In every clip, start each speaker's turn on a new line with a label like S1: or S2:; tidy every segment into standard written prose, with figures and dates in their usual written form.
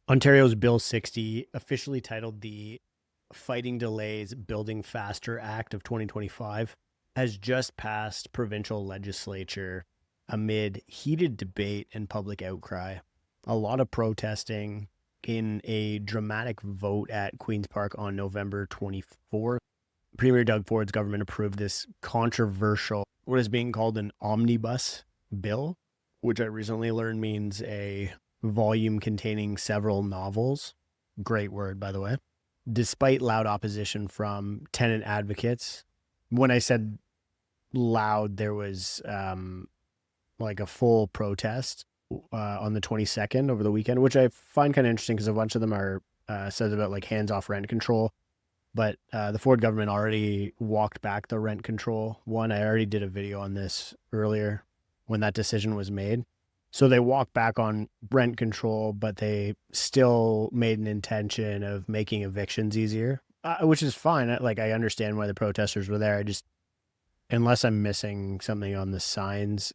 S1: Ontario's Bill 60, officially titled the Fighting Delays Building Faster Act of 2025, has just passed provincial legislature amid heated debate and public outcry. A lot of protesting in a dramatic vote at Queen's Park on November 24th. Premier Doug Ford's government approved this controversial, what is being called an omnibus bill, which I recently learned means a volume containing several novels. Great word, by the way. Despite loud opposition from tenant advocates, when I said loud, there was like a full protest on the 22nd over the weekend, which I find kind of interesting because a bunch of them are says about like hands-off rent control. But the Ford government already walked back the rent control one. I already did a video on this earlier when that decision was made. So they walked back on rent control, but they still made an intention of making evictions easier, which is fine. I understand why the protesters were there. I just, unless I'm missing something on the signs,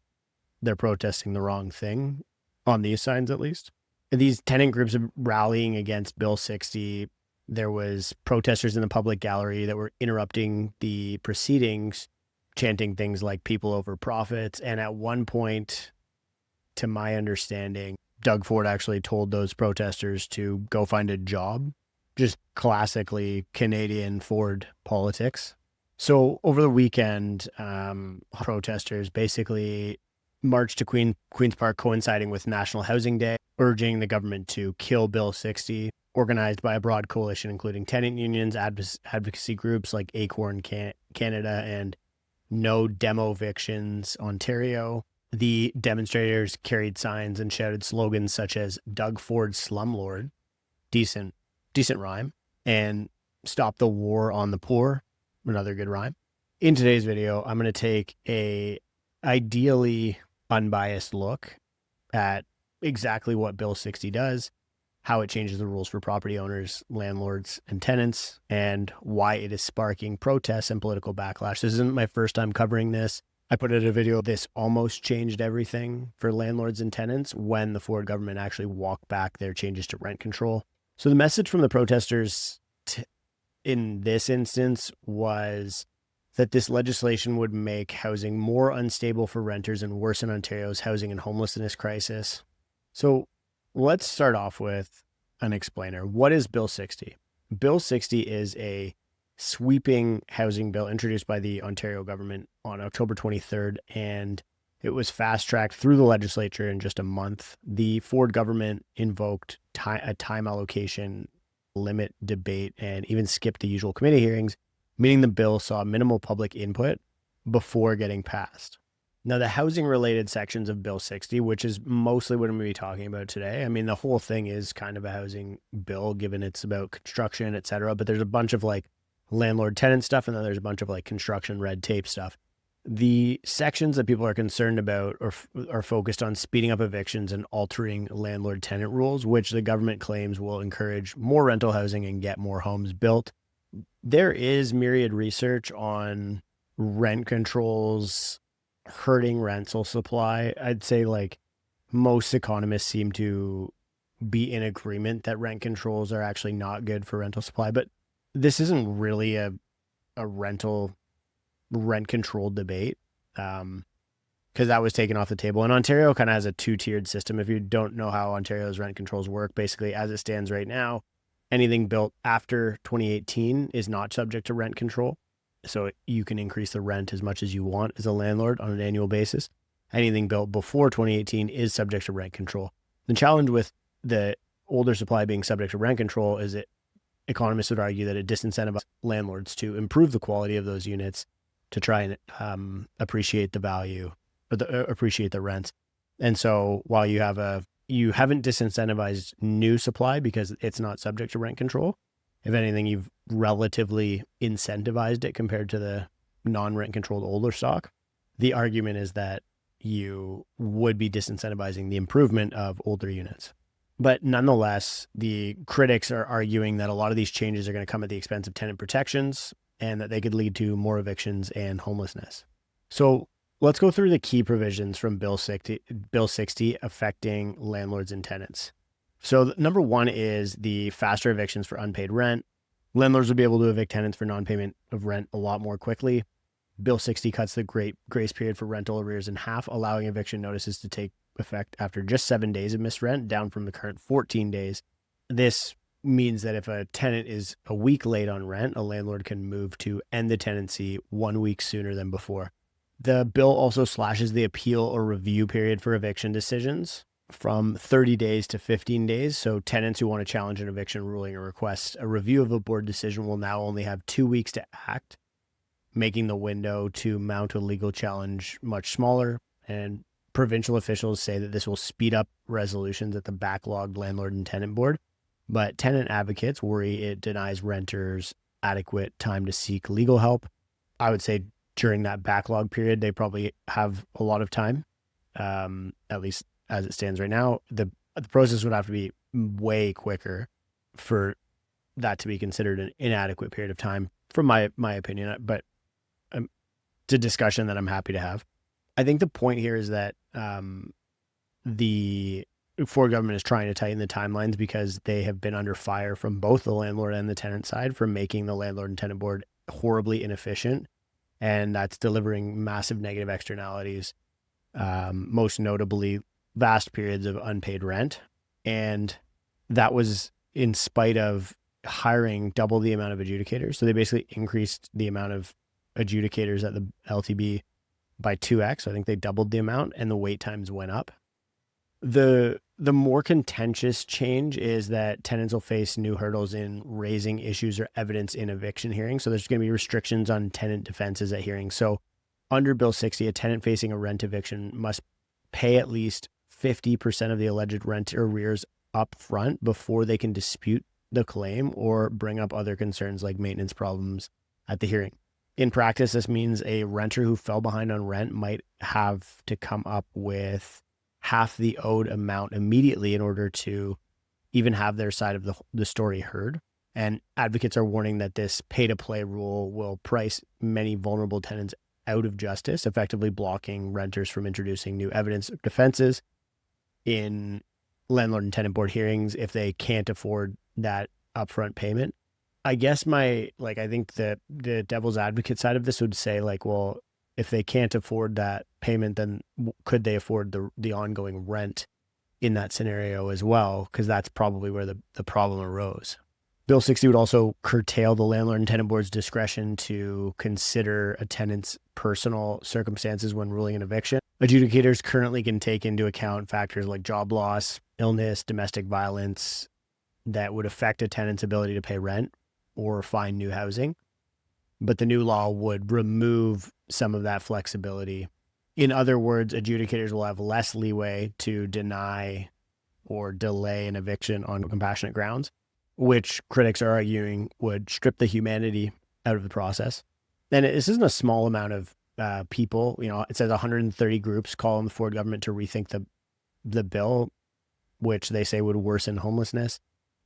S1: they're protesting the wrong thing on these signs, at least. These tenant groups are rallying against Bill 60. There was protesters in the public gallery that were interrupting the proceedings, chanting things like people over profits. And at one point, to my understanding, Doug Ford actually told those protesters to go find a job. Just classically Canadian Ford politics. So over the weekend, protesters basically marched to Queen's Park, coinciding with National Housing Day, urging the government to kill Bill 60, organized by a broad coalition including tenant unions, advocacy groups like Acorn Canada and No Demo Evictions Ontario. The demonstrators carried signs and shouted slogans such as Doug Ford's slumlord, decent rhyme, and Stop the War on the Poor, another good rhyme. In today's video, I'm going to take a ideally unbiased look at exactly what Bill 60 does, how it changes the rules for property owners, landlords, and tenants, and why it is sparking protests and political backlash. This isn't my first time covering this. I put out a video, this almost changed everything for landlords and tenants when the Ford government actually walked back their changes to rent control. So the message from the protesters in this instance was that this legislation would make housing more unstable for renters and worsen Ontario's housing and homelessness crisis. So let's start off with an explainer. What is Bill 60? Bill 60 is a sweeping housing bill introduced by the Ontario government on October 23rd, and it was fast-tracked through the legislature in just a month. The Ford government invoked a time allocation limit debate and even skipped the usual committee hearings, meaning the bill saw minimal public input before getting passed. Now, the housing-related sections of Bill 60, which is mostly what I'm going to be talking about today, I mean, the whole thing is kind of a housing bill, given it's about construction, et cetera, but there's a bunch of like landlord-tenant stuff, and then there's a bunch of like construction red tape stuff. The sections that people are concerned about are focused on speeding up evictions and altering landlord-tenant rules, which the government claims will encourage more rental housing and get more homes built. There is myriad research on rent controls hurting rental supply. I'd say like most economists seem to be in agreement that rent controls are actually not good for rental supply, but this isn't really a rent control debate, because that was taken off the table. And Ontario kind of has a two-tiered system. If you don't know how Ontario's rent controls work, basically as it stands right now, anything built after 2018 is not subject to rent control. So you can increase the rent as much as you want as a landlord on an annual basis. Anything built before 2018 is subject to rent control. The challenge with the older supply being subject to rent control is that economists would argue that it disincentivizes landlords to improve the quality of those units to try and appreciate the value or appreciate the rents. And so while you haven't disincentivized new supply because it's not subject to rent control, if anything, you've relatively incentivized it compared to the non-rent controlled older stock. The argument is that you would be disincentivizing the improvement of older units. But nonetheless, the critics are arguing that a lot of these changes are going to come at the expense of tenant protections and that they could lead to more evictions and homelessness. So let's go through the key provisions from Bill 60 affecting landlords and tenants. So number one is the faster evictions for unpaid rent. Landlords will be able to evict tenants for non-payment of rent a lot more quickly. Bill 60 cuts the grace period for rental arrears in half, allowing eviction notices to take effect after just 7 days of missed rent, down from the current 14 days. This means that if a tenant is a week late on rent, a landlord can move to end the tenancy 1 week sooner than before. The bill also slashes the appeal or review period for eviction decisions from 30 days to 15 days. So tenants who want to challenge an eviction ruling or request a review of a board decision will now only have 2 weeks to act, making the window to mount a legal challenge much smaller. And provincial officials say that this will speed up resolutions at the backlogged landlord and tenant board. But tenant advocates worry it denies renters adequate time to seek legal help. I would say during that backlog period, they probably have a lot of time, at least as it stands right now. The process would have to be way quicker for that to be considered an inadequate period of time, from my opinion. But it's a discussion that I'm happy to have. I think the point here is that the Ford government is trying to tighten the timelines because they have been under fire from both the landlord and the tenant side for making the landlord and tenant board horribly inefficient. And that's delivering massive negative externalities, most notably vast periods of unpaid rent. And that was in spite of hiring double the amount of adjudicators. So they basically increased the amount of adjudicators at the LTB by 2x. I think they doubled the amount, and the wait times went up. The more contentious change is that tenants will face new hurdles in raising issues or evidence in eviction hearings. So there's going to be restrictions on tenant defenses at hearings. So under Bill 60, a tenant facing a rent eviction must pay at least 50% of the alleged rent arrears up front before they can dispute the claim or bring up other concerns like maintenance problems at the hearing. In practice, this means a renter who fell behind on rent might have to come up with half the owed amount immediately in order to even have their side of the story heard. And advocates are warning that this pay-to-play rule will price many vulnerable tenants out of justice, effectively blocking renters from introducing new evidence of defenses in landlord and tenant board hearings if they can't afford that upfront payment. I guess I think that the devil's advocate side of this would say, like, well, if they can't afford that payment, then could they afford the ongoing rent in that scenario as well? Because that's probably where the problem arose. Bill 60 would also curtail the landlord and tenant board's discretion to consider a tenant's personal circumstances when ruling an eviction. Adjudicators currently can take into account factors like job loss, illness, domestic violence that would affect a tenant's ability to pay rent or find new housing. But the new law would remove some of that flexibility. In other words, adjudicators will have less leeway to deny or delay an eviction on compassionate grounds, which critics are arguing would strip the humanity out of the process. And this isn't a small amount of people. It says 130 groups call on the Ford government to rethink the bill, which they say would worsen homelessness.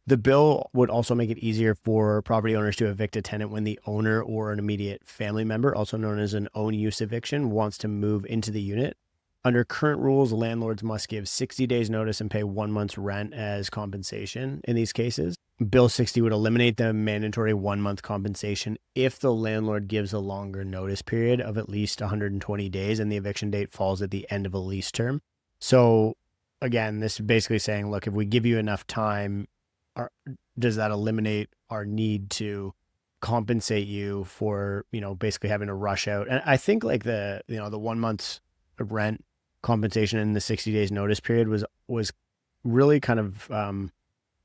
S1: The bill would also make it easier for property owners to evict a tenant when the owner or an immediate family member, also known as an own use eviction, wants to move into the unit. Under current rules, landlords must give 60 days notice and pay 1 month's rent as compensation in these cases. Bill 60 would eliminate the mandatory 1 month compensation if the landlord gives a longer notice period of at least 120 days and the eviction date falls at the end of a lease term. So again, this is basically saying, look, if we give you enough time, does that eliminate our need to compensate you for, basically having to rush out? And I think like the 1 month's rent compensation in the 60 days notice period was really kind of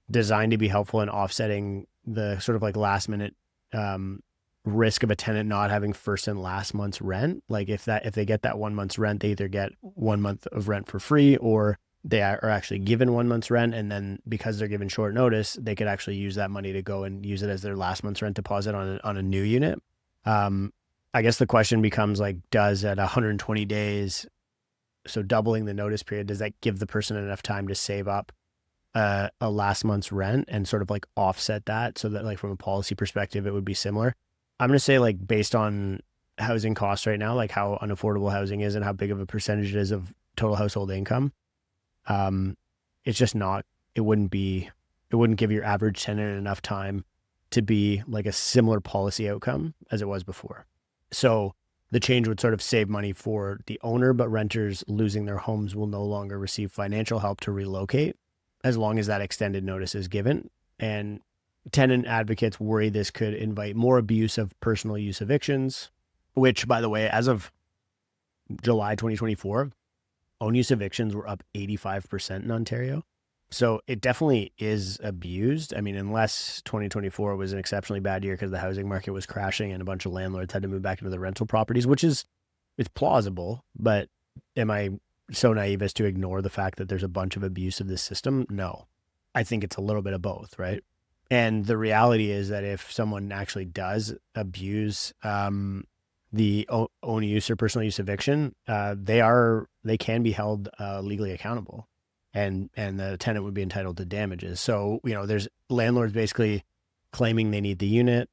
S1: designed to be helpful in offsetting the sort of like last minute risk of a tenant not having first and last month's rent. Like if they get that 1 month's rent, they either get 1 month of rent for free, or they are actually given 1 month's rent, and then because they're given short notice, they could actually use that money to go and use it as their last month's rent deposit on a new unit. I guess the question becomes like, does at 120 days, so doubling the notice period, does that give the person enough time to save up a last month's rent and sort of like offset that so that like from a policy perspective, it would be similar? I'm going to say like based on housing costs right now, like how unaffordable housing is and how big of a percentage it is of total household income, it's just not it wouldn't give your average tenant enough time to be like a similar policy outcome as it was before. So the change would sort of save money for the owner, but renters losing their homes will no longer receive financial help to relocate as long as that extended notice is given. And tenant advocates worry this could invite more abuse of personal use evictions, which, by the way, as of July 2024, own use evictions were up 85% in Ontario. So it definitely is abused. I mean, unless 2024 was an exceptionally bad year because the housing market was crashing and a bunch of landlords had to move back into the rental properties, it's plausible. But am I so naive as to ignore the fact that there's a bunch of abuse of this system? No. I think it's a little bit of both, right? And the reality is that if someone actually does abuse the own use or personal use eviction, they can be held legally accountable, and the tenant would be entitled to damages. So there's landlords basically claiming they need the unit,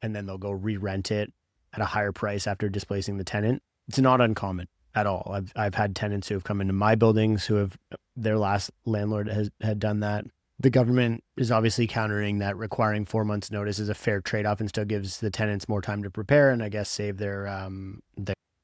S1: and then they'll go re-rent it at a higher price after displacing the tenant. It's not uncommon at all. I've had tenants who have come into my buildings who have their last landlord had done that. The government is obviously countering that requiring 4 months notice is a fair trade-off and still gives the tenants more time to prepare and I guess save their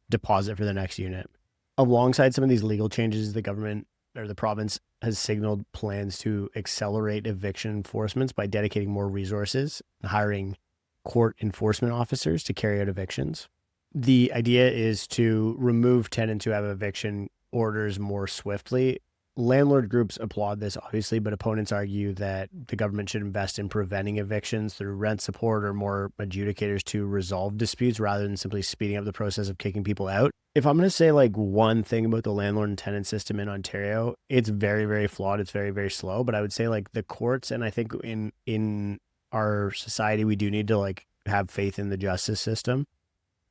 S1: deposit for the next unit. Alongside some of these legal changes, the government or the province has signaled plans to accelerate eviction enforcements by dedicating more resources and hiring court enforcement officers to carry out evictions. The idea is to remove tenants who have eviction orders more swiftly. Landlord groups applaud this, obviously, but opponents argue that the government should invest in preventing evictions through rent support or more adjudicators to resolve disputes rather than simply speeding up the process of kicking people out. If I'm going to say like one thing about the landlord and tenant system in Ontario, it's very, very flawed. It's very, very slow. But I would say like the courts, and I think in our society, we do need to like have faith in the justice system.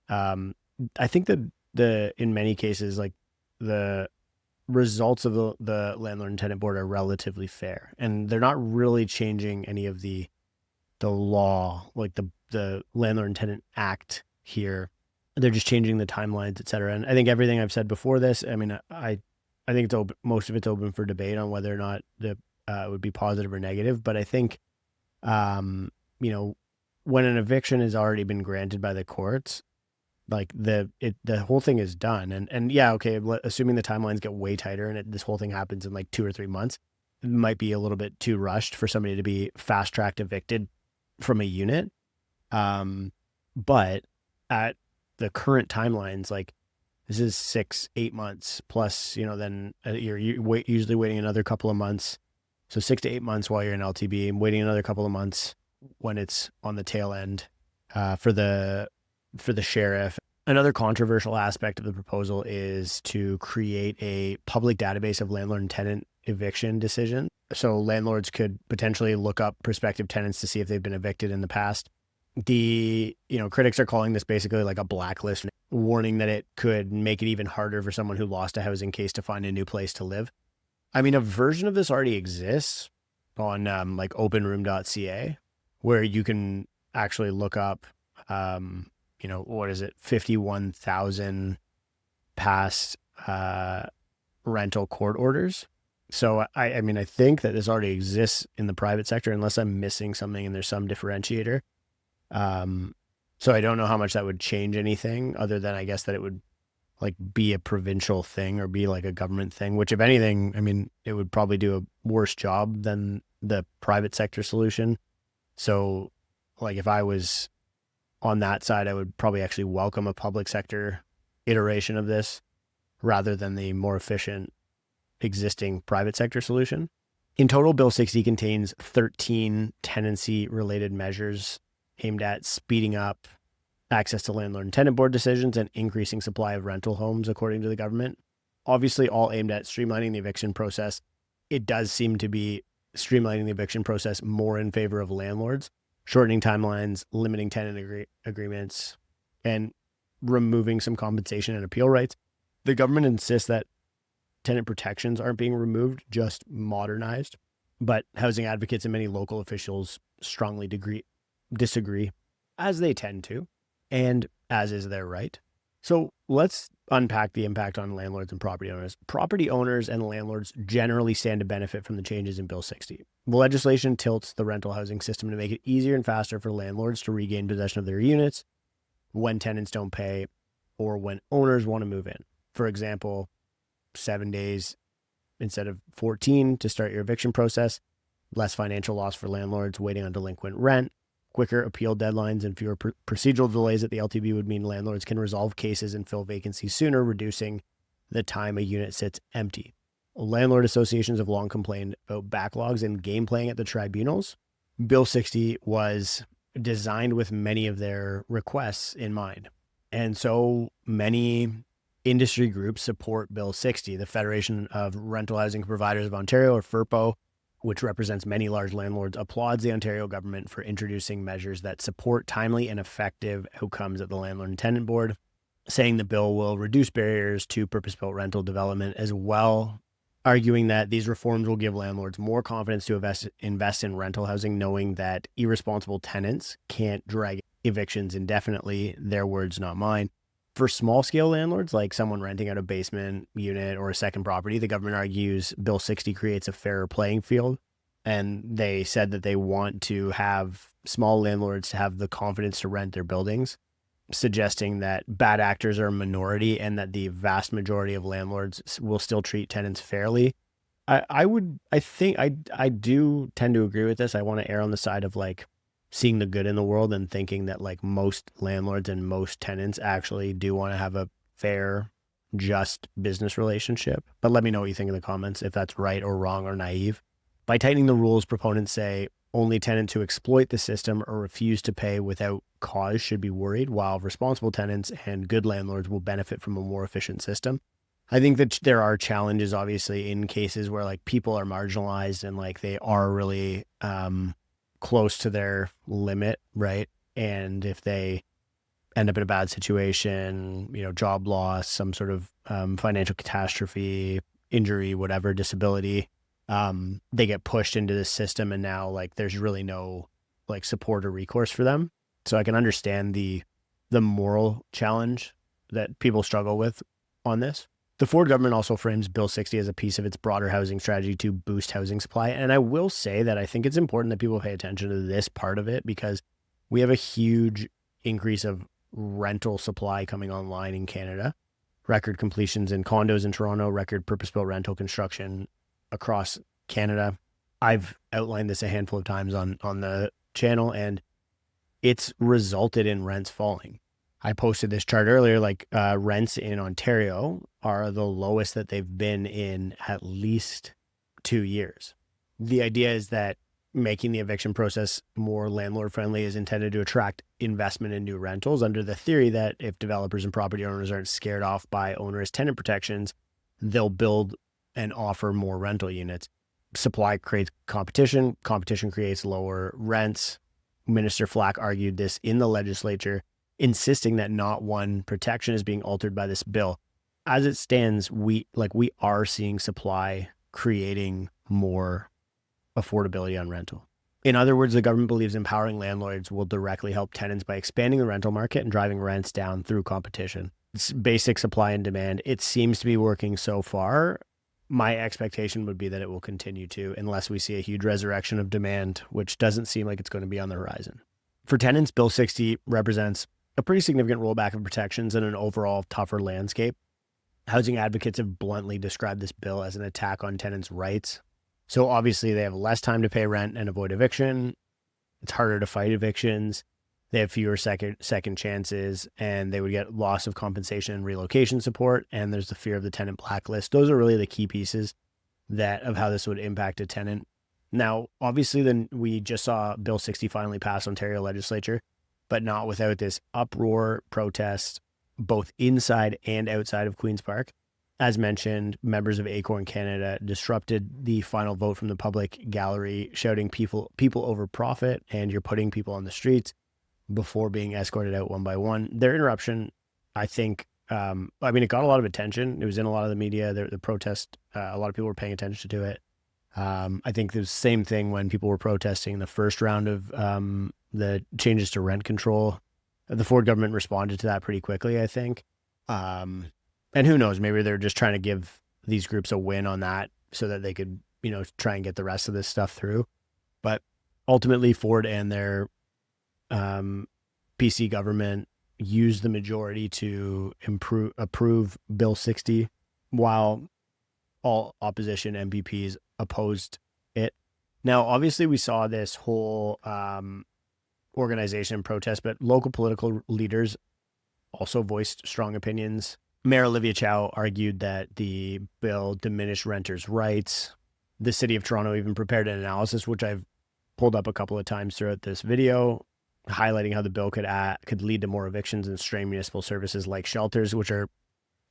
S1: I think that in many cases, like the results of the landlord and tenant board are relatively fair, and they're not really changing any of the law, like the landlord and tenant act here. They're just changing the timelines, et cetera. And I think everything I've said before this, I mean, I think it's open, most of it's open for debate on whether or not it would be positive or negative. But I think, when an eviction has already been granted by the courts, like the whole thing is done. And yeah, okay, assuming the timelines get way tighter and this whole thing happens in like 2 or 3 months, it might be a little bit too rushed for somebody to be fast tracked evicted from a unit. But at the current timelines, like this is 6-8 months plus, then you're usually waiting another couple of months. So 6 to 8 months while you're in LTB, and waiting another couple of months when it's on the tail end for the sheriff. Another controversial aspect of the proposal is to create a public database of landlord and tenant eviction decision. So landlords could potentially look up prospective tenants to see if they've been evicted in the past. The critics are calling this basically like a blacklist, warning that it could make it even harder for someone who lost a housing case to find a new place to live. I mean, a version of this already exists on like openroom.ca, where you can actually look up what is it, 51,000 past rental court orders. So I mean, I think that this already exists in the private sector, unless I'm missing something and there's some differentiator. So I don't know how much that would change anything other than I guess that it would like be a provincial thing or be like a government thing, which if anything, I mean, it would probably do a worse job than the private sector solution. So like if I was on that side, I would probably actually welcome a public sector iteration of this rather than the more efficient existing private sector solution. In total, Bill 60 contains 13 tenancy-related measures aimed at speeding up access to landlord and tenant board decisions and increasing supply of rental homes, according to the government. Obviously, all aimed at streamlining the eviction process. It does seem to be streamlining the eviction process more in favor of landlords, shortening timelines, limiting tenant agreements, and removing some compensation and appeal rights. The government insists that tenant protections aren't being removed, just modernized. But housing advocates and many local officials strongly disagree, as they tend to, and as is their right. So let's unpack the impact on landlords and property owners. Property owners and landlords generally stand to benefit from the changes in Bill 60. The legislation tilts the rental housing system to make it easier and faster for landlords to regain possession of their units when tenants don't pay or when owners want to move in. For example, 7 days instead of 14 to start your eviction process, less financial loss for landlords waiting on delinquent rent. Quicker appeal deadlines and fewer procedural delays at the LTB would mean landlords can resolve cases and fill vacancies sooner, reducing the time a unit sits empty. Landlord associations have long complained about backlogs and game playing at the tribunals. Bill 60 was designed with many of their requests in mind. And so many industry groups support Bill 60. The Federation of Rental Housing Providers of Ontario, or FRPO, which represents many large landlords, applauds the Ontario government for introducing measures that support timely and effective outcomes at the Landlord and Tenant Board, saying the bill will reduce barriers to purpose-built rental development, as well arguing that these reforms will give landlords more confidence to invest in rental housing, knowing that irresponsible tenants can't drag evictions indefinitely. Their words, not mine. For small-scale landlords, like someone renting out a basement unit or a second property, the government argues Bill 60 creates a fairer playing field. And they said that they want to have small landlords to have the confidence to rent their buildings, suggesting that bad actors are a minority and that the vast majority of landlords will still treat tenants fairly. I do tend to agree with this. I want to err on the side of like seeing the good in the world and thinking that like most landlords and most tenants actually do want to have a fair, just business relationship. But let me know what you think in the comments, if that's right or wrong or naive. By tightening the rules, proponents say only tenants who exploit the system or refuse to pay without cause should be worried, while responsible tenants and good landlords will benefit from a more efficient system. I think that there are challenges, obviously, in cases where like people are marginalized and like they are really close to their limit, right? And if they end up in a bad situation, job loss, some sort of financial catastrophe, injury, whatever, disability, they get pushed into this system, and now like there's really no like support or recourse for them. So I can understand the moral challenge that people struggle with on this. The Ford government also frames Bill 60 as a piece of its broader housing strategy to boost housing supply. And I will say that I think it's important that people pay attention to this part of it, because we have a huge increase of rental supply coming online in Canada. Record completions in condos in Toronto, record purpose-built rental construction across Canada. I've outlined this a handful of times on the channel, and it's resulted in rents falling. I posted this chart earlier, like rents in Ontario are the lowest that they've been in at least 2 years. The idea is that making the eviction process more landlord friendly is intended to attract investment in new rentals, under the theory that if developers and property owners aren't scared off by onerous tenant protections, they'll build and offer more rental units. Supply creates competition. Competition creates lower rents. Minister Foch argued this in the legislature, insisting that not one protection is being altered by this bill. As it stands, we are seeing supply creating more affordability on rental. In other words, the government believes empowering landlords will directly help tenants by expanding the rental market and driving rents down through competition. It's basic supply and demand. It seems to be working so far. My expectation would be that it will continue to, unless we see a huge resurrection of demand, which doesn't seem like it's going to be on the horizon. For tenants, Bill 60 represents a pretty significant rollback of protections and an overall tougher landscape. Housing advocates have bluntly described this bill as an attack on tenants' rights. So obviously they have less time to pay rent and avoid eviction. It's harder to fight evictions. They have fewer second chances, and they would get loss of compensation and relocation support. And there's the fear of the tenant blacklist. Those are really the key pieces of how this would impact a tenant. Now, obviously, then we just saw Bill 60 finally pass Ontario legislature, but not without this uproar, protest, both inside and outside of Queen's Park. As mentioned, members of Acorn Canada disrupted the final vote from the public gallery, shouting people over profit, and you're putting people on the streets, before being escorted out one by one. Their interruption, I think, it got a lot of attention. It was in a lot of the media. The protest, a lot of people were paying attention to it. I think the same thing when people were protesting the first round of the changes to rent control. The Ford government responded to that pretty quickly, I think. And who knows, maybe they're just trying to give these groups a win on that so that they could, try and get the rest of this stuff through. But ultimately, Ford and their PC government used the majority to approve Bill 60, while all opposition MPPs opposed it. Now, obviously, we saw this whole organization protest, but local political leaders also voiced strong opinions. Mayor Olivia Chow argued that the bill diminished renters' rights. The city of Toronto even prepared an analysis, which I've pulled up a couple of times throughout this video, highlighting how the bill could lead to more evictions and strain municipal services like shelters, which are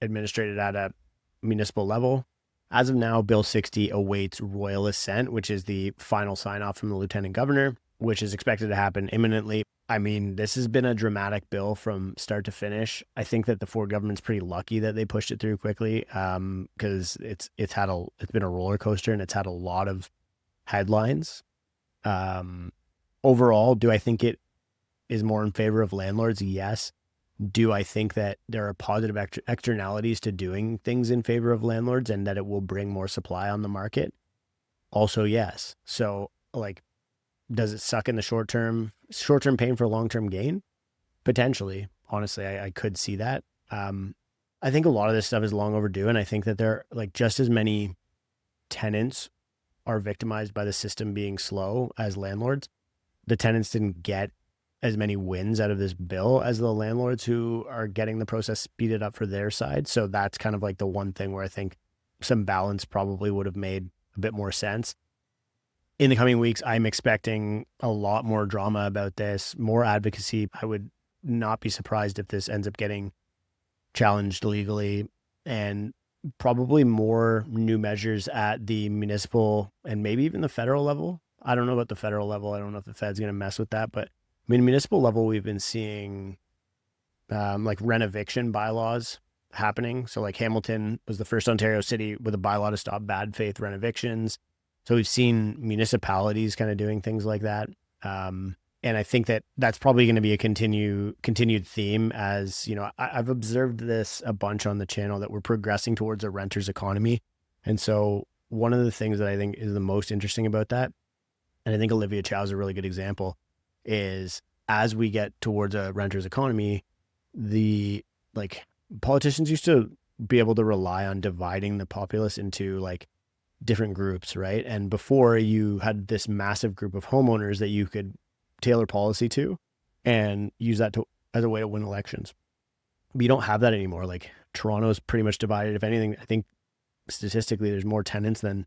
S1: administered at a municipal level. As of now, Bill 60 awaits royal assent, which is the final sign-off from the lieutenant governor, which is expected to happen imminently. I mean, this has been a dramatic bill from start to finish. I think that the Ford government's pretty lucky that they pushed it through quickly, because it's been a roller coaster and it's had a lot of headlines. Overall, do I think it is more in favor of landlords? Yes. Do I think that there are positive externalities to doing things in favor of landlords and that it will bring more supply on the market? Also, yes. So, does it suck in the short term pain for long-term gain? Potentially. Honestly, I could see that. I think a lot of this stuff is long overdue, and I think that there are just as many tenants are victimized by the system being slow as landlords. The tenants didn't get as many wins out of this bill as the landlords who are getting the process speeded up for their side. So that's kind of the one thing where I think some balance probably would have made a bit more sense. In the coming weeks, I'm expecting a lot more drama about this, more advocacy. I would not be surprised if this ends up getting challenged legally, and probably more new measures at the municipal and maybe even the federal level. I don't know about the federal level. I don't know if the Fed's going to mess with that, but municipal level, we've been seeing rent eviction bylaws happening. So Hamilton was the first Ontario city with a bylaw to stop bad faith rent evictions. So we've seen municipalities kind of doing things like that. And I think that that's probably going to be a continued theme, as, I've observed this a bunch on the channel, that we're progressing towards a renter's economy. And so one of the things that I think is the most interesting about that, and I think Olivia Chow is a really good example, is as we get towards a renter's economy, the politicians used to be able to rely on dividing the populace into different groups, right? And before, you had this massive group of homeowners that you could tailor policy to and use that as a way to win elections. But you don't have that anymore. Toronto is pretty much divided. If anything, I think statistically there's more tenants than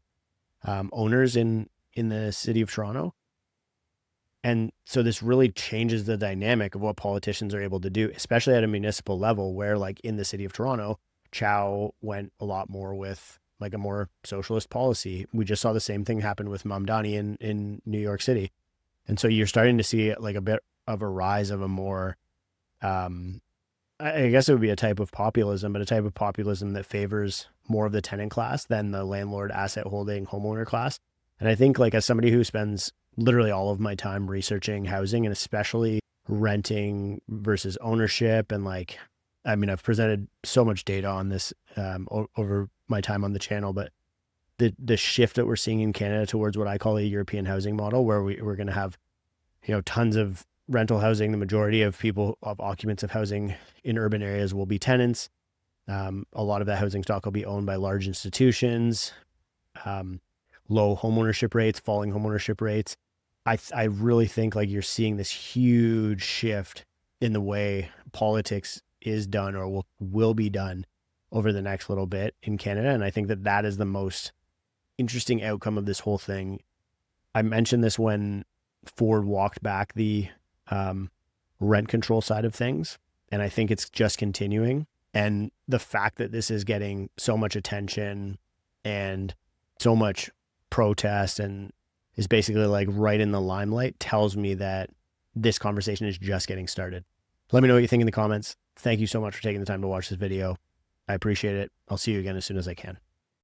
S1: owners in the city of Toronto. And so this really changes the dynamic of what politicians are able to do, especially at a municipal level, where in the city of Toronto, Chow went a lot more with a more socialist policy. We just saw the same thing happen with Mamdani in New York City. And so you're starting to see a bit of a rise of a more, I guess it would be a type of populism, but a type of populism that favors more of the tenant class than the landlord asset holding homeowner class. And I think as somebody who spends literally all of my time researching housing, and especially renting versus ownership, and I've presented so much data on this over my time on the channel, but the shift that we're seeing in Canada towards what I call a European housing model, where we're going to have, tons of rental housing. The majority of occupants of housing in urban areas will be tenants. A lot of that housing stock will be owned by large institutions, low homeownership rates, falling homeownership rates. I really think you're seeing this huge shift in the way politics is done or will be done over the next little bit in Canada. And I think that is the most interesting outcome of this whole thing. I mentioned this when Ford walked back the rent control side of things, and I think it's just continuing. And the fact that this is getting so much attention and so much protest and is basically right in the limelight tells me that this conversation is just getting started. Let me know what you think in the comments. Thank you so much for taking the time to watch this video. I appreciate it. I'll see you again as soon as I can.